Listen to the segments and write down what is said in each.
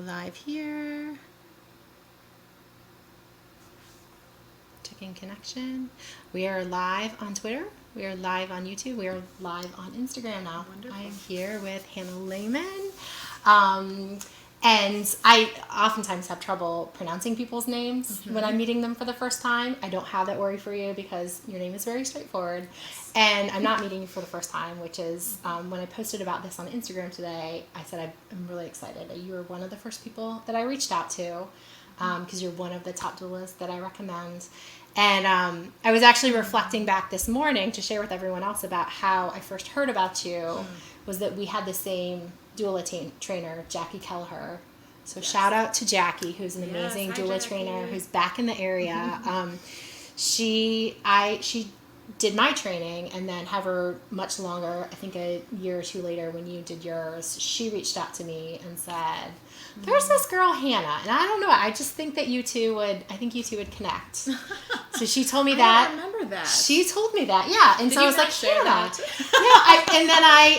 live here. Checking connection. We are live on Twitter. We are live on YouTube. We are live on Instagram now. Wonderful. I'm here with Hana Lehmann. And I oftentimes have trouble pronouncing people's names when I'm meeting them for the first time. I don't have that worry for you because your name is very straightforward. And I'm not meeting you for the first time, which is when I posted about this on Instagram today, I said I'm really excited. You were one of the first people that I reached out to because you're one of the top doulas that I recommend. And I was actually reflecting back this morning to share with everyone else about how I first heard about you was that we had the same doula trainer, Jackie Kelleher. So shout out to Jackie, who's an amazing doula trainer who's back in the area. She did my training, and then however much longer, I think a year or two later when you did yours, she reached out to me and said, there's this girl Hana, and I don't know, I just think that you two would connect. So she told me that. I remember that. She told me that, yeah. And Did so I was like, Hana.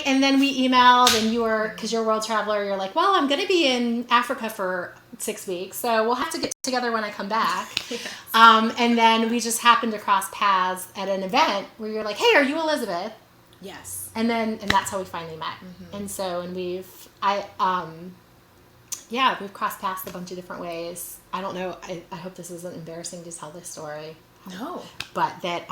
And then we emailed, and you were, because you're a world traveler, you're like, well, I'm going to be in Africa for 6 weeks, so we'll have to get together when I come back. Yes. And then we just happened to cross paths at an event where you're like, hey, are you Elizabeth? Yes. And that's how we finally met. And so, and we've crossed paths a bunch of different ways. I don't know, I hope this isn't embarrassing to tell this story. No. But that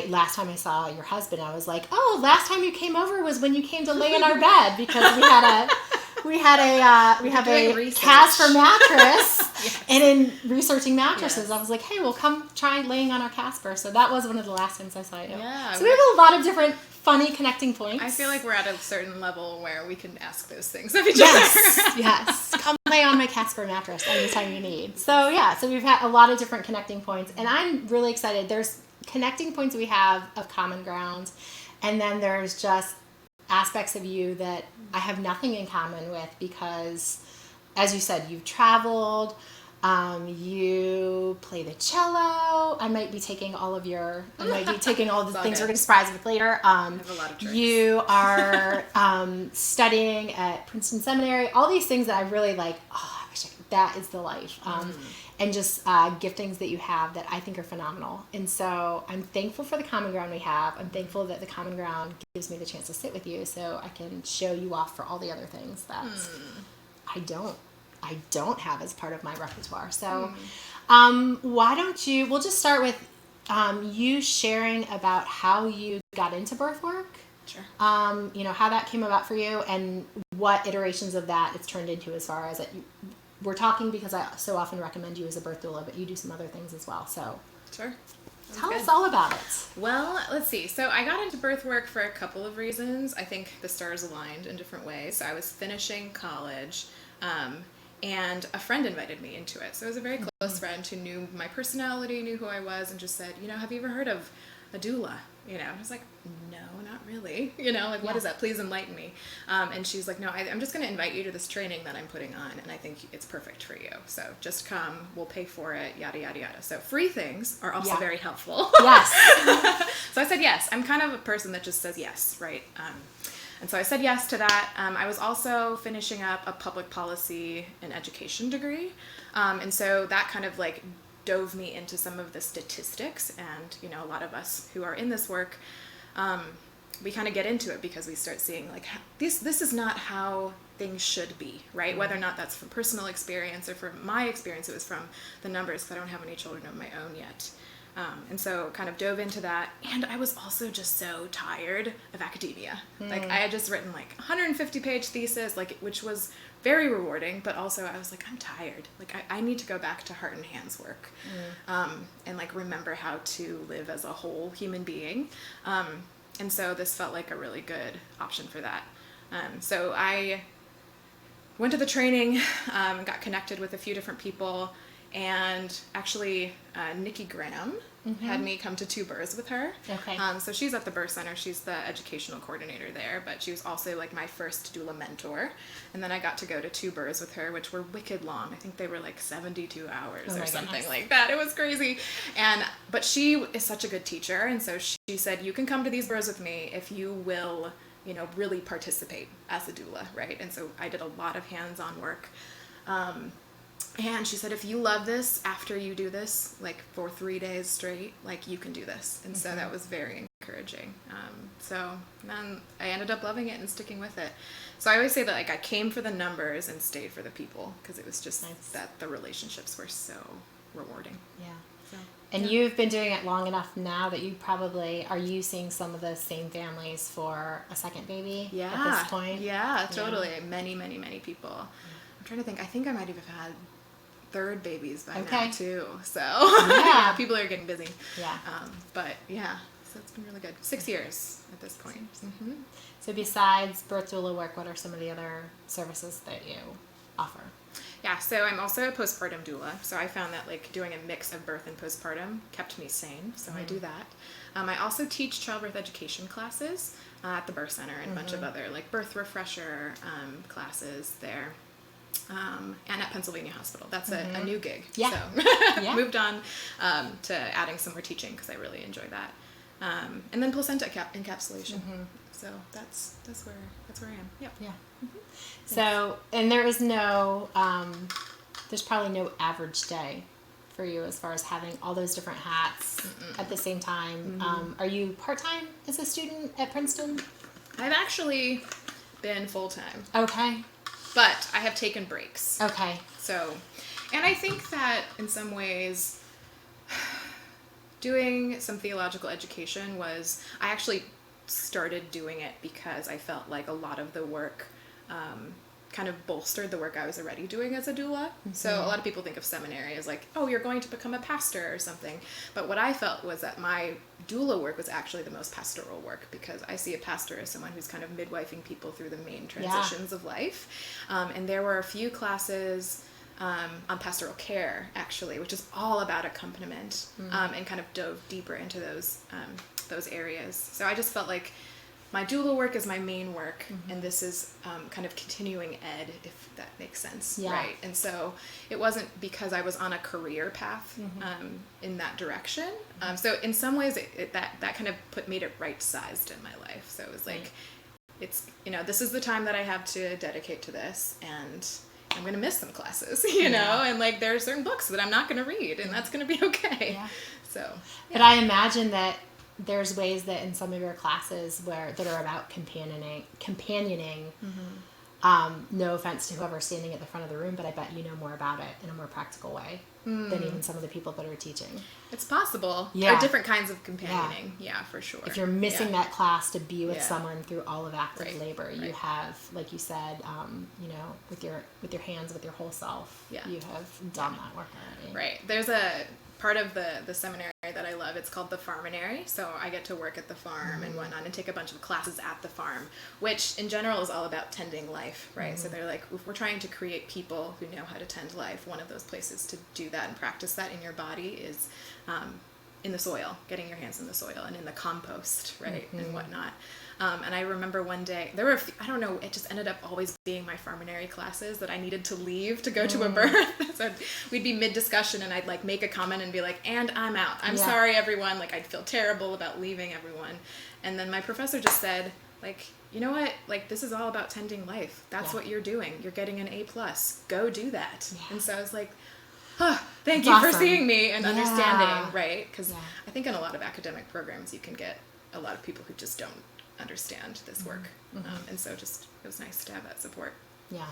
last time I saw your husband, I was like, oh, last time you came over was when you came to lay in our bed, because we have a Casper mattress. Yes. And in researching mattresses, I was like, hey, we'll come try laying on our Casper. So that was one of the last times I saw you. Yeah. So we have a lot of different funny connecting points. I feel like we're at a certain level where we can ask those things of each other. Yes. Come lay on my Casper mattress anytime you need. So yeah, so we've had a lot of different connecting points, and I'm really excited. There's connecting points we have of common ground, and then there's just aspects of you that I have nothing in common with because, as you said, you've traveled, you play the cello. I might be taking all the things we're going to surprise with later. I have a lot of tricks. You are studying at Princeton Seminary. All these things that I really like. Oh, I wish that is the life. And just giftings that you have that I think are phenomenal. And so I'm thankful for the common ground we have. I'm thankful that the common ground gives me the chance to sit with you so I can show you off for all the other things that I don't have as part of my repertoire. So why don't we'll just start with you sharing about how you got into birth work. Sure. How that came about for you and what iterations of that it's turned into as far as it. We're talking because I so often recommend you as a birth doula, but you do some other things as well. So sure. Tell us all about it. Well, let's see. So I got into birth work for a couple of reasons. I think the stars aligned in different ways. So I was finishing college, and a friend invited me into it. So it was a very close friend who knew my personality, knew who I was, and just said, have you ever heard of a doula? I was like, no, not really. What is that? Please enlighten me. And she's like, no, I'm just going to invite you to this training that I'm putting on, and I think it's perfect for you. So just come, we'll pay for it, yada, yada, yada. So free things are also very helpful. Yes. So I said yes. I'm kind of a person that just says yes, right? And so I said yes to that. I was also finishing up a public policy and education degree. And so that kind of dove me into some of the statistics, and a lot of us who are in this work, we kind of get into it because we start seeing this is not how things should be, right? Whether or not that's from personal experience or from my experience, it was from the numbers, because I don't have any children of my own yet. And so kind of dove into that, and I was also just so tired of academia. I had just written 150-page thesis, which was very rewarding, but also I was like, I'm tired. I need to go back to heart and hands work, and remember how to live as a whole human being. And so this felt like a really good option for that. So I went to the training, got connected with a few different people, and actually Nikki Graham had me come to Two Births with her. Okay. So she's at the birth center. She's the educational coordinator there, but she was also my first doula mentor. And then I got to go to Two Births with her, which were wicked long. I think they were 72 hours or something like that. It was crazy. But she is such a good teacher, and so she said, you can come to these births with me if you will really participate as a doula, right? And so I did a lot of hands-on work. And she said, if you love this after you do this, like for 3 days straight, like you can do this. And so that was very encouraging. So then I ended up loving it and sticking with it. So I always say that, like, I came for the numbers and stayed for the people, because it was just that the relationships were so rewarding. Yeah. So, and you've been doing it long enough now that you probably are you seeing some of the same families for a second baby at this point? Yeah, totally. Many, many, many people. I'm trying to think. I think I might have had third babies by now too. So people are getting busy. Yeah. But yeah, so it's been really good. 6 years at this point. Mm-hmm. So besides birth doula work, what are some of the other services that you offer? Yeah, so I'm also a postpartum doula. So I found that, like, doing a mix of birth and postpartum kept me sane. So I do that. I also teach childbirth education classes at the birth center and a bunch of other, like, birth refresher classes there. And at Pennsylvania Hospital. That's a new gig. Yeah. So moved on to adding some more teaching, because I really enjoy that. And then placenta encapsulation. So that's where I am. Yep. Yeah. So, and there is no, there's probably no average day for you as far as having all those different hats at the same time. Are you part-time as a student at Princeton? I've actually been full-time. Okay. But I have taken breaks. Okay. So, and I think that in some ways, doing some theological education I actually started doing it because I felt like a lot of the work kind of bolstered the work I was already doing as a doula. So a lot of people think of seminary as like, oh, you're going to become a pastor or something. But what I felt was that my doula work was actually the most pastoral work, because I see a pastor as someone who's kind of midwifing people through the main transitions of life. And there were a few classes on pastoral care, actually, which is all about accompaniment, and kind of dove deeper into those areas. So I just felt like my doula work is my main work, and this is kind of continuing ed, if that makes sense, right? And so it wasn't because I was on a career path in that direction. So in some ways, that kind of made it right-sized in my life. So it was like, it's, this is the time that I have to dedicate to this, and I'm going to miss some classes, know, and like there are certain books that I'm not going to read, and that's going to be okay. Yeah. So, but I imagine that there's ways that in some of your classes that are about companioning. No offense to whoever's standing at the front of the room, but I bet you know more about it in a more practical way than even some of the people that are teaching. It's possible. Yeah. There are different kinds of companioning. Yeah, for sure. If you're missing that class to be with someone through all of active labor, you have, like you said, with your hands, with your whole self, you have done that work already. Right. There's a part of the seminary that I love. It's called the farminary. So I get to work at the farm and whatnot, and take a bunch of classes at the farm, which in general is all about tending life, right? So they're like, if we're trying to create people who know how to tend life, one of those places to do that and practice that in your body is in the soil, getting your hands in the soil and in the compost, right, and whatnot. And I remember one day, there were I don't know, it just ended up always being my farminary classes that I needed to leave to go to a birth. So we'd be mid-discussion and I'd like make a comment and be like, and I'm out. I'm sorry, everyone. Like, I'd feel terrible about leaving everyone. And then my professor just said, like, you know what? Like, this is all about tending life. That's what you're doing. You're getting an A+. Go do that. Yeah. And so I was like, thank you for seeing me and understanding, right? Because I think in a lot of academic programs, you can get a lot of people who just don't understand this work. And so just, it was nice to have that support. Yeah.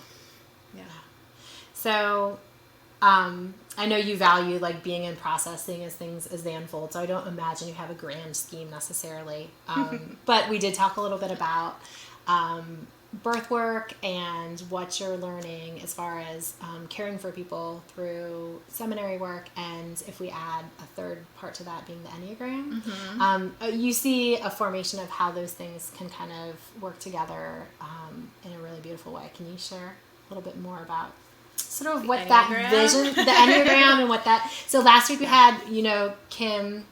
So I know you value like being in processing as things as they unfold, so I don't imagine you have a grand scheme necessarily, but we did talk a little bit about birth work and what you're learning as far as caring for people through seminary work, and if we add a third part to that being the Enneagram, you see a formation of how those things can kind of work together in a really beautiful way. Can you share a little bit more about sort of what that vision, the Enneagram, and what that, so last week we had, Kim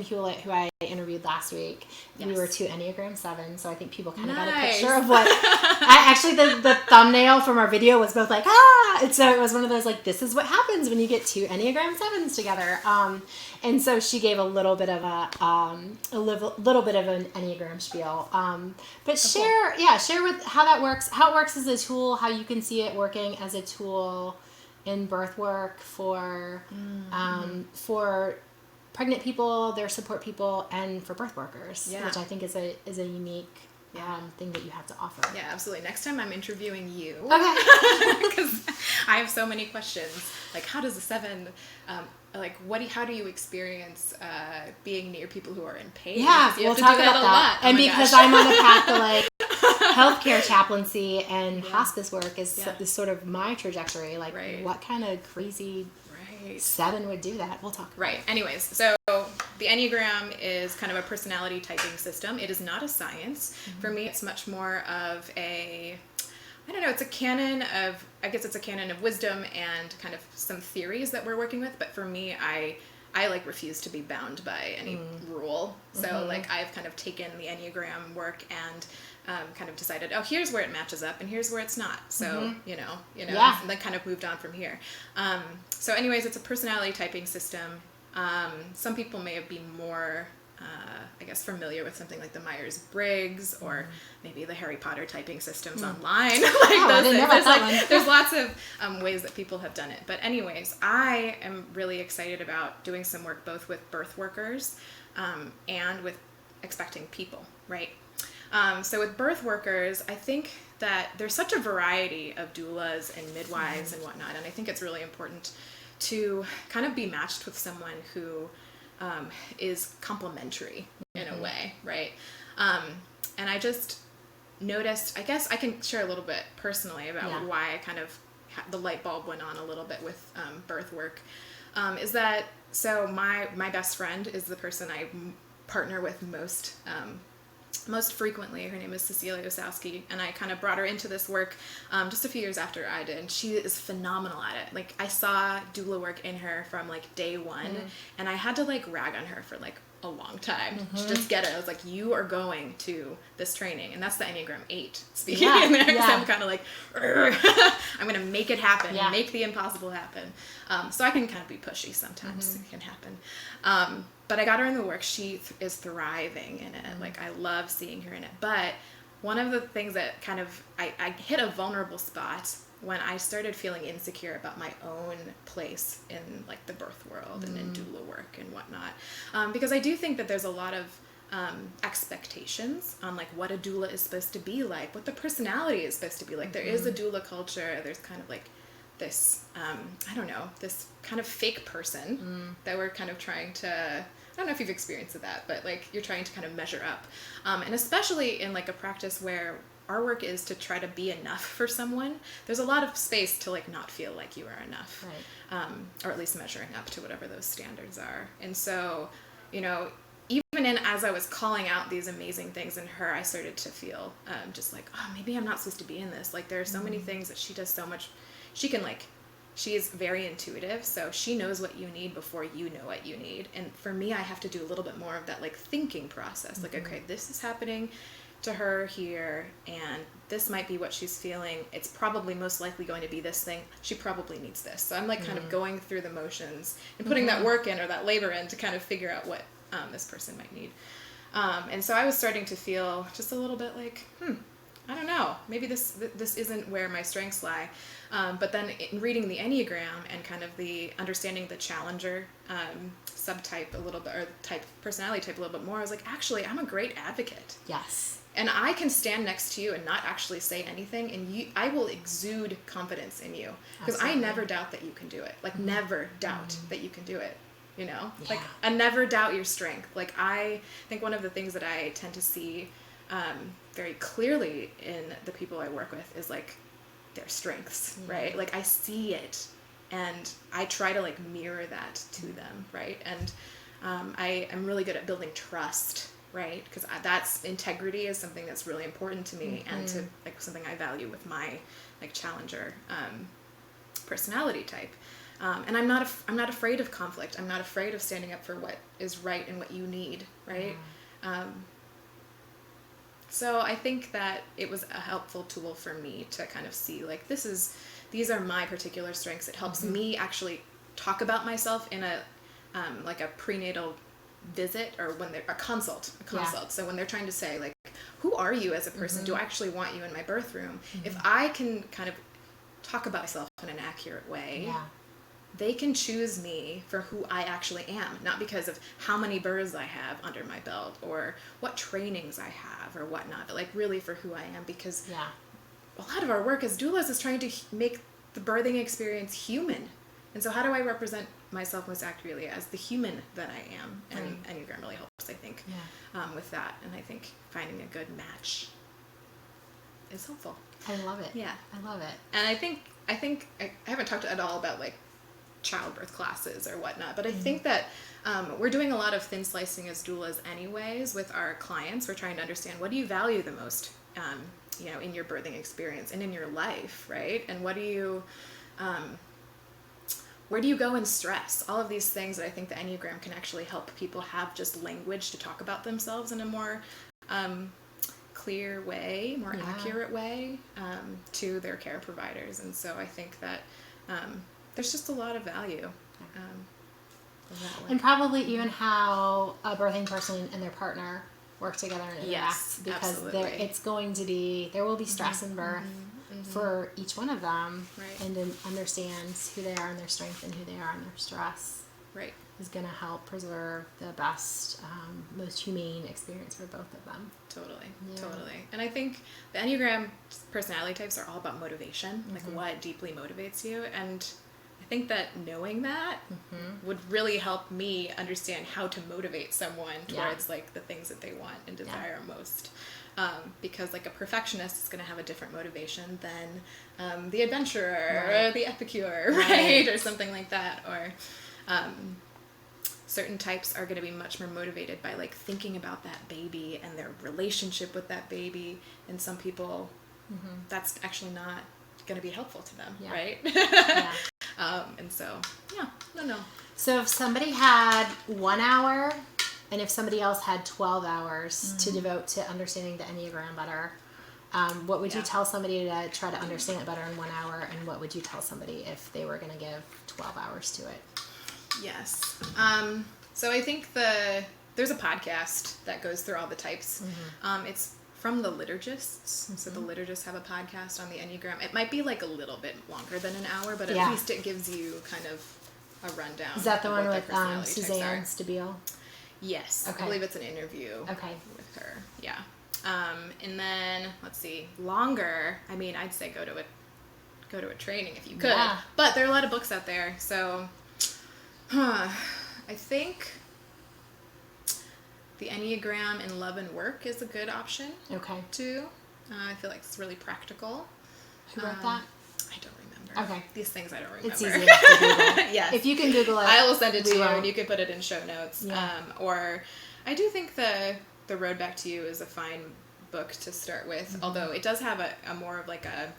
Hewlett, who I interviewed interviewed last week, we were 2 Enneagram 7s, so I think people kind of got a Nice. picture of what. The thumbnail from our video was both like, and so it was one of those like, this is what happens when you get 2 Enneagram 7s together. And so she gave a little bit of little bit of an Enneagram spiel. But share with how that works, how it works as a tool, how you can see it working as a tool in birth work for pregnant people, their support people, and for birth workers, which I think is a unique thing that you have to offer. Yeah, absolutely. Next time I'm interviewing you, okay, because I have so many questions. Like, how does a 7, how do you experience being near people who are in pain? Yeah, we'll talk about that. And because I'm on the path to like healthcare chaplaincy and hospice work is sort of my trajectory. Like, what kind of crazy 7 would do that? We'll talk about it. Anyways, so the Enneagram is kind of a personality typing system. It is not a science. Mm-hmm. For me, it's much more of it's a canon of wisdom and kind of some theories that we're working with. But for me, I like refuse to be bound by any rule. So like I've kind of taken the Enneagram work and kind of decided, here's where it matches up and here's where it's not. So, and then kind of moved on from here. So anyways, it's a personality typing system. Some people may be more, familiar with something like the Myers-Briggs or maybe the Harry Potter typing systems online. There's lots of ways that people have done it. But anyways, I am really excited about doing some work both with birth workers and with expecting people, right? So with birth workers, I think that there's such a variety of doulas and midwives and whatnot, and I think it's really important to kind of be matched with someone who is complementary in a way, right? And I just noticed, I guess I can share a little bit personally about why I kind of, the light bulb went on a little bit with birth work, is that, so my best friend is the person I partner with most frequently. Her name is Cecilia Osowski, and I kind of brought her into this work just a few years after I did. She is phenomenal at it. Like, I saw doula work in her from like day one, and I had to like rag on her for like a long time to just get it. I was like, you are going to this training, and that's the Enneagram 8 speaking in there, because I'm kind of like, I'm going to make it happen, make the impossible happen. So I can kind of be pushy sometimes. It can happen. But I got her in the work. She is thriving in it. Like, I love seeing her in it. But one of the things that kind of, I hit a vulnerable spot when I started feeling insecure about my own place in like the birth world and in doula work and whatnot. Because I do think that there's a lot of expectations on like what a doula is supposed to be like, what the personality is supposed to be like. There is a doula culture. There's kind of like this, this kind of fake person that we're kind of trying to, I don't know if you've experienced that, but like you're trying to kind of measure up. And especially in like a practice where our work is to try to be enough for someone, there's a lot of space to like not feel like you are enough, or at least measuring up to whatever those standards are. And so, even as I was calling out these amazing things in her, I started to feel just like, maybe I'm not supposed to be in this. Like, there are so many things that she does so much. She is very intuitive, so she knows what you need before you know what you need. And for me, I have to do a little bit more of that like thinking process. Like, okay, this is happening to her here, and this might be what she's feeling. It's probably most likely going to be this thing. She probably needs this. So I'm like kind of going through the motions and putting that work in or that labor in to kind of figure out what this person might need. And so I was starting to feel just a little bit like, I don't know, maybe this isn't where my strengths lie. But then in reading the Enneagram and kind of the understanding the challenger subtype a little bit, or personality type a little bit more, I was like, actually, I'm a great advocate. Yes. And I can stand next to you and not actually say anything, and I will exude confidence in you, because I never doubt that you can do it. Like, never doubt that you can do it. Like, I never doubt your strength. Like, I think one of the things that I tend to see very clearly in the people I work with is like their strengths, right? Like, I see it, and I try to like mirror that to them, right? And I'm really good at building trust, right? Because that's integrity is something that's really important to me, and to like something I value with my like challenger personality type. And I'm not afraid of conflict. I'm not afraid of standing up for what is right and what you need, right? So I think that it was a helpful tool for me to kind of see, like, these are my particular strengths. It helps me actually talk about myself in a like a prenatal visit, or when they're a consult. So when they're trying to say, like, who are you as a person? Do I actually want you in my birth room? If I can kind of talk about myself in an accurate way, they can choose me for who I actually am, not because of how many births I have under my belt or what trainings I have or whatnot, but like really for who I am, because a lot of our work as doulas is trying to make the birthing experience human. And so how do I represent myself most accurately as the human that I am? And Enneagram really helps, I think, with that. And I think finding a good match is helpful. I love it. Yeah. I love it. And I think I haven't talked at all about like childbirth classes or whatnot, but I think that we're doing a lot of thin slicing as doulas anyways with our clients. We're trying to understand, what do you value the most, in your birthing experience and in your life, right? And what do you, where do you go in stress? All of these things that I think the Enneagram can actually help people have just language to talk about themselves in a more clear way, more accurate way to their care providers. And so I think that there's just a lot of value. And probably even how a birthing person and their partner work together and interact, because it's going to be, there will be stress in birth for each one of them, and to understand who they are and their strength and who they are and their stress is going to help preserve the best, most humane experience for both of them. Totally. And I think the Enneagram personality types are all about motivation, like what deeply motivates you. And I think that knowing that would really help me understand how to motivate someone towards like the things that they want and desire most. Because like a perfectionist is going to have a different motivation than the adventurer or the epicure, or something like that. Or certain types are going to be much more motivated by like thinking about that baby and their relationship with that baby. And some people, that's actually not going to be helpful to them, right? And so, So if somebody had 1 hour, and if somebody else had 12 hours to devote to understanding the Enneagram better, what would you tell somebody to try to understand it better in 1 hour, and what would you tell somebody if they were going to give 12 hours to it? Yes. So I think there's a podcast that goes through all the types. It's from the liturgists. So the liturgists have a podcast on the Enneagram. It might be like a little bit longer than an hour, but at least it gives you kind of a rundown. Is that the one with Suzanne Stabile? Yes. Okay. I believe it's an interview with her. Yeah. And then let's see, longer. I mean, I'd say go to a training if you could. Yeah. But there are a lot of books out there. So I think the Enneagram in Love and Work is a good option. Too. I feel like it's really practical. Who wrote that? I don't remember. Okay. These things I don't remember. It's easy enough to Google. Yes. If you can Google it, I will send it to you, and you can put it in show notes. Yeah. Or I do think the Road Back to You is a fine book to start with, although it does have a more of like a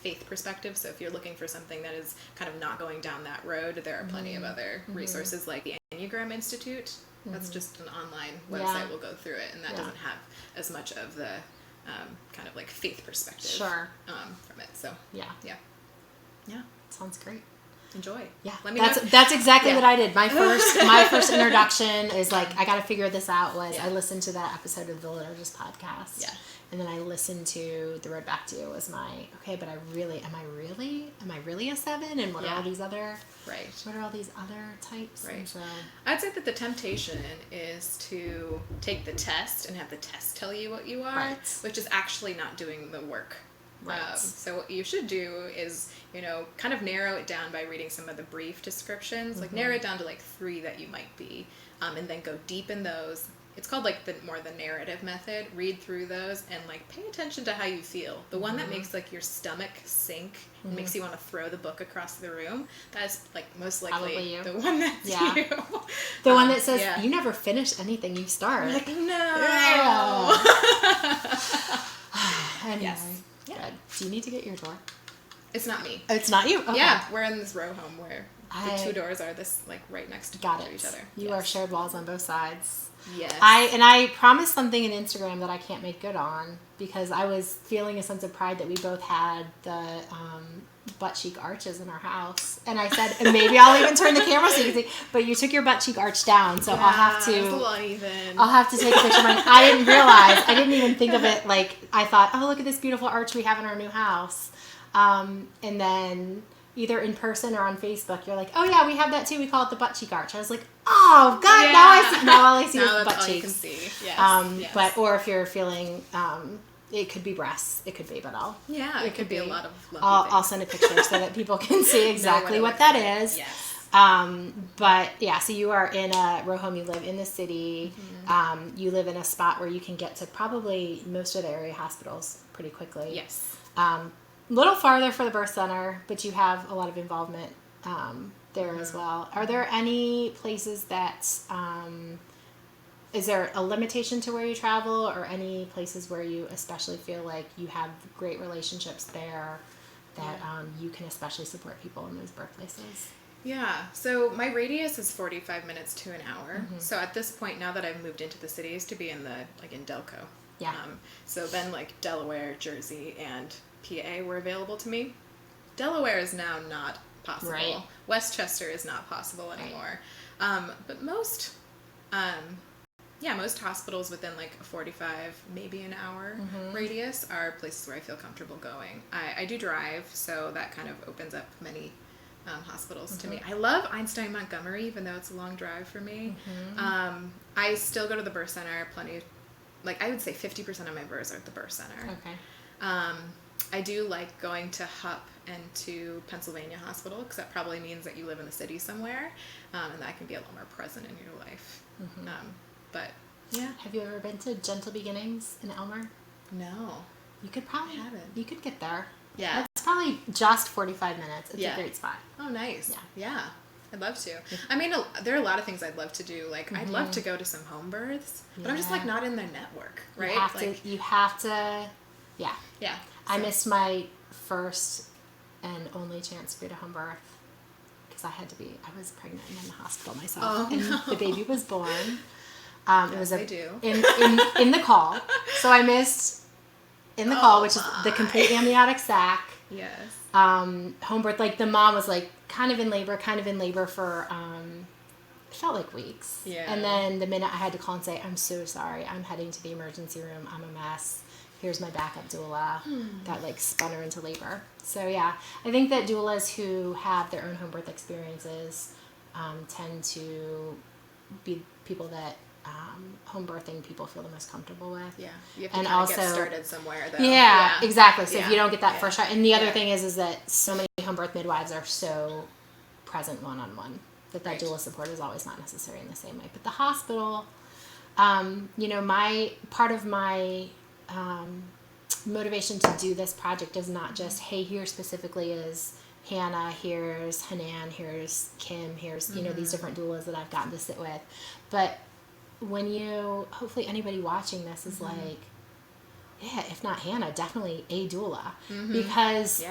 faith perspective. So if you're looking for something that is kind of not going down that road, there are plenty of other resources like the Enneagram Institute. That's just an online website. We'll go through it, and that doesn't have as much of the kind of like faith perspective from it. So yeah, sounds great. Enjoy. Yeah, let me know. That's exactly what I did. My first introduction is like, I got to figure this out. I listened to that episode of the Liturgist podcast, and then I listened to The Road Back to You. Was my but am I really a 7? And what are all these other What are all these other types? Right. So I'd say that the temptation is to take the test and have the test tell you what you are, which is actually not doing the work. So what you should do is, kind of narrow it down by reading some of the brief descriptions, like narrow it down to like 3 that you might be, and then go deep in those. It's called like the narrative method. Read through those and like pay attention to how you feel. The one that makes like your stomach sink and makes you want to throw the book across the room, that's like most likely the one that's you. The one that says you never finish anything you start. You're like, no. Anyway. Yes. Good. Do you need to get your door? It's not me. Oh, it's not you? Okay. Yeah, we're in this row home where the two doors are right next to each other. You are shared walls on both sides. Yes. I promised something in Instagram that I can't make good on because I was feeling a sense of pride that we both had the butt cheek arches in our house, and I said, and maybe I'll even turn the camera so you can see. But you took your butt cheek arch down, so I'll have to. It's a little uneven. I'll have to take a picture of mine. I didn't realize. I didn't even think of it. Like I thought, oh, look at this beautiful arch we have in our new house, and then. Either in person or on Facebook, you're like, oh yeah, we have that too. We call it the butt cheek arch. I was like, oh god, now all I see is butt all cheeks. You can see. Yes. Yes. But or if you're feeling, it could be breasts. It could be, but it could be a lot of. I'll send a picture so that people can see exactly what that is. Yes. But yeah, so you are in a row home. You live in the city. Mm-hmm. You live in a spot where you can get to probably most of the area hospitals pretty quickly. Yes. Little farther for the birth center, but you have a lot of involvement there as well. Are there any places that, is there a limitation to where you travel, or any places where you especially feel like you have great relationships there that you can especially support people in those birthplaces? Yeah, so my radius is 45 minutes to an hour. Mm-hmm. So at this point, now that I've moved into the city, I used to be in in Delco. Yeah. So then Delaware, Jersey, and PA were available to me. Delaware is now not possible. Right. Westchester is not possible anymore. Right. But most hospitals within a 45, maybe an hour radius are places where I feel comfortable going. I do drive, so that kind of opens up many hospitals to me. I love Einstein Montgomery, even though it's a long drive for me. I still go to the birth center plenty. I would say 50% of my births are at the birth center. Okay. I do like going to HUP and to Pennsylvania Hospital, because that probably means that you live in the city somewhere, and that can be a lot more present in your life. But yeah. Have you ever been to Gentle Beginnings in Elmer? No. You could probably you could get there. Yeah. It's probably just 45 minutes. It's a great spot. Oh, nice. Yeah. I'd love to. I mean, there are a lot of things I'd love to do. I'd love to go to some home births, but I'm just not in their network, right? You have to. Yeah. Yeah. I missed my first and only chance to go to home birth because I was pregnant and in the hospital myself. Oh, and no. the baby was born. It was I do. in the call. So I missed in the call, which is the complete amniotic sac. Yes. Home birth, the mom was kind of in labor for it felt like weeks. Yeah. And then the minute I had to call and say, I'm so sorry, I'm heading to the emergency room, I'm a mess. Here's my backup doula that spun her into labor. So yeah, I think that doulas who have their own home birth experiences tend to be people that home birthing people feel the most comfortable with. Yeah, you have to also get started somewhere though. Yeah, exactly. So if you don't get that first shot, and the other thing is that so many home birth midwives are so present one-on-one that doula support is always not necessary in the same way. But the hospital, my part of my motivation to do this project is not just, hey, here specifically is Hannah, here's Hanan, here's Kim, here's these different doulas that I've gotten to sit with, but when hopefully anybody watching this is if not Hannah, definitely a doula, because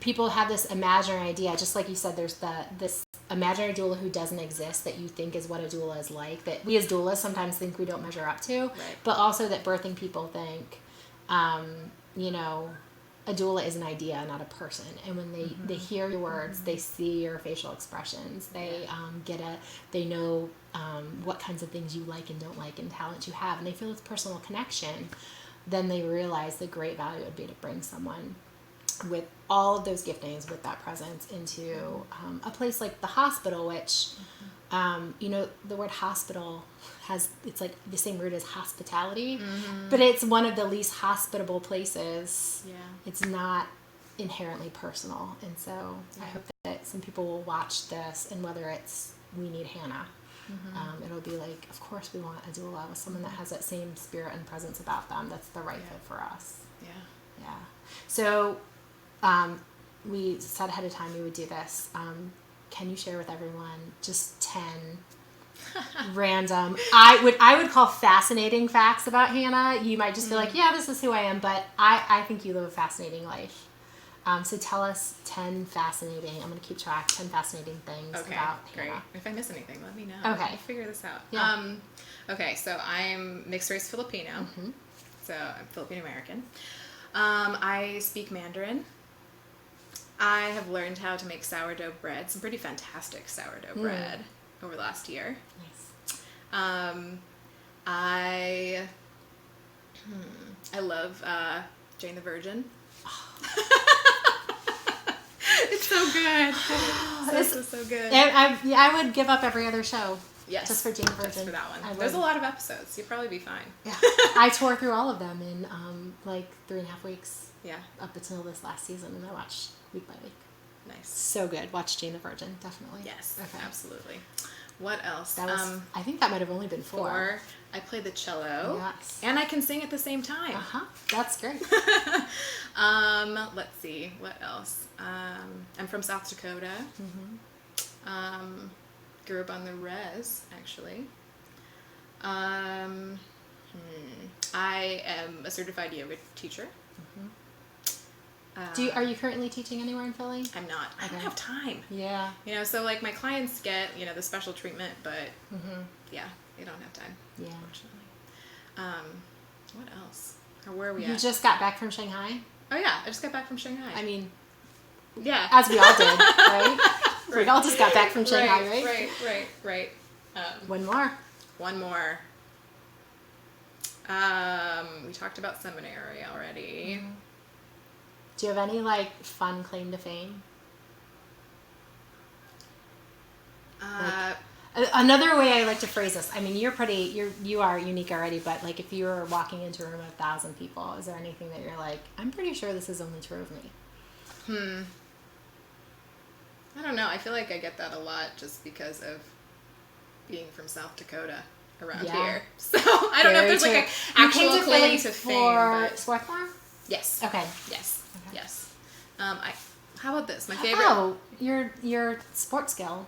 people have this imaginary idea, just like you said, there's this imaginary doula who doesn't exist that you think is what a doula is like, that we as doulas sometimes think we don't measure up to, but also that birthing people think, a doula is an idea, not a person. And when they hear your words, they see your facial expressions, they they know what kinds of things you like and don't like and talents you have, and they feel this personal connection, then they realize the great value it would be to bring someone with all of those giftings, with that presence, into a place like the hospital, which, the word hospital it's the same root as hospitality, but it's one of the least hospitable places. Yeah. It's not inherently personal. And so I hope that some people will watch this, and whether it's we need Hannah, it'll be of course we want a doula with someone that has that same spirit and presence about them. That's the right fit for us. Yeah. Yeah. So we said ahead of time we would do this. Can you share with everyone just 10 random, I would call fascinating facts about Hannah? You might just be like, yeah, this is who I am, but I think you live a fascinating life. So tell us 10 fascinating, I'm going to keep track, 10 fascinating things about great. Hana. If I miss anything, let me know. Okay. I'll figure this out. Yeah. Okay, so I'm mixed race Filipino. Mm-hmm. So I'm Filipino American. I speak Mandarin. I have learned how to make sourdough bread, some pretty fantastic sourdough bread over the last year. Nice. I love Jane the Virgin. It's so good. So good. I would give up every other show. Yes. Just for Jane the Virgin. Just for that one. There's a lot of episodes. You'll probably be fine. Yeah. I tore through all of them in like 3.5 weeks. Yeah. Up until this last season, and I watched week by week. Nice. So good. Watch Jane the Virgin, definitely. Yes. Okay. Absolutely. What else? That was. I think that might have only been 4. I play the cello. Yes. And I can sing at the same time. That's great. Let's see. What else? I'm from South Dakota. Mm-hmm. Grew up on the res, actually. I am a certified yoga teacher. Mm-hmm. Are you currently teaching anywhere in Philly? I'm not. I don't have time. Yeah. So like my clients get, the special treatment, but yeah, they don't have time. Yeah. Unfortunately. What else? Or where are we at? You just got back from Shanghai? Oh yeah, I just got back from Shanghai. I mean, yeah. As we all did, right? We all just got back from Shanghai, right? One more. We talked about seminary already. Mm-hmm. Do you have any like fun claim to fame? Another way I like to phrase this. I mean, you are unique already, but like if you were walking into a room of 1,000 people, is there anything that you're like, I'm pretty sure this is only true of me? I don't know. I feel like I get that a lot just because of being from South Dakota around here. So I don't know if there's like an actual claim to fame. Swarthmore? Yes. Okay. Yes. Okay. Yes. How about this? My favorite. Oh, your sports skill.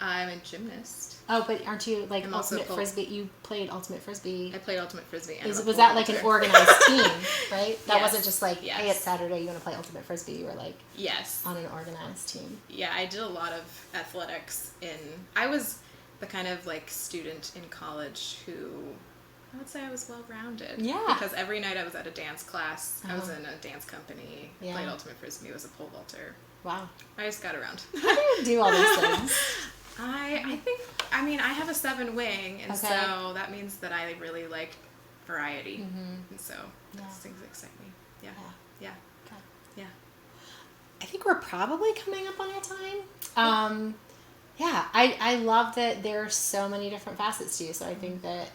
I'm a gymnast. Oh, but aren't you like I'm ultimate frisbee? You played ultimate frisbee. I played ultimate frisbee. And was that like an organized team, right? That Yes. wasn't just like, hey, it's Saturday, you want to play ultimate frisbee. You were like, yes, on an organized team. Yeah, I did a lot of athletics. I was the kind of like student in college who I would say I was well-rounded. Yeah. Because every night I was at a dance class. I was in a dance company. Yeah. Played ultimate frisbee. Was a pole vaulter. Wow. I just got around. How do you do all these things? I have a 7 wing, and so that means that I really like variety. Mm-hmm. And so those things excite me. Yeah. Okay. Yeah. I think we're probably coming up on our time. I love that there are so many different facets to you. So I think that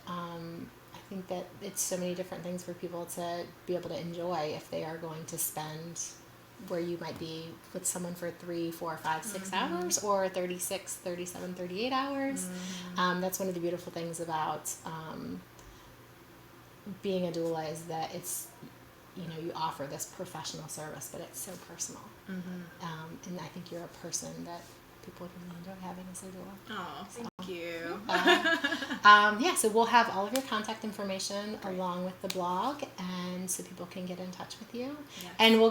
it's so many different things for people to be able to enjoy if they are going to spend where you might be with someone for 3, 4, 5, 6 hours, or 36, 37, 38 hours. That's one of the beautiful things about being a doula is that it's, you offer this professional service, but it's so personal. And I think you're a person that people would really enjoy having as a doula. Oh, thank you. So we'll have all of your contact information along with the blog, and so people can get in touch with you. Yes. And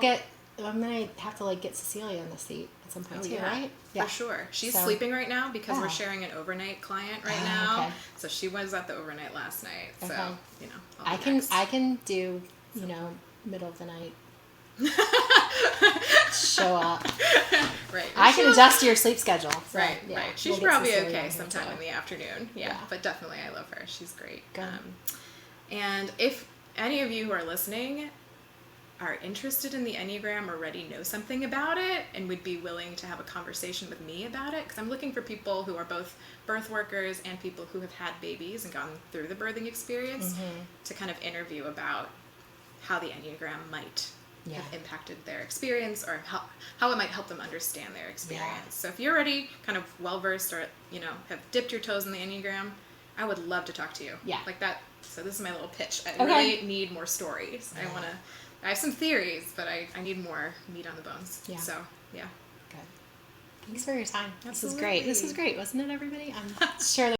I'm going to have to get Cecilia in the seat at some point too, right? Yeah. For sure. She's sleeping right now because we're sharing an overnight client right now. Okay. So she was at the overnight last night. Okay. So, I can do, middle of the night. Show up. Right. I can adjust your sleep schedule. So, right. She's probably okay sometime in the afternoon. Yeah. But definitely I love her. She's great. And if any of you who are listening are interested in the Enneagram, already know something about it, and would be willing to have a conversation with me about it, because I'm looking for people who are both birth workers and people who have had babies and gone through the birthing experience to kind of interview about how the Enneagram might have impacted their experience, or how it might help them understand their experience. So if you're already kind of well-versed, or have dipped your toes in the Enneagram, I would love to talk to you. Like that. So this is my little pitch. I really need more stories. I have some theories, but I need more meat on the bones. Yeah. So, yeah. Good. Thanks for your time. Absolutely. This was great. This was great, wasn't it, everybody? I'm sure that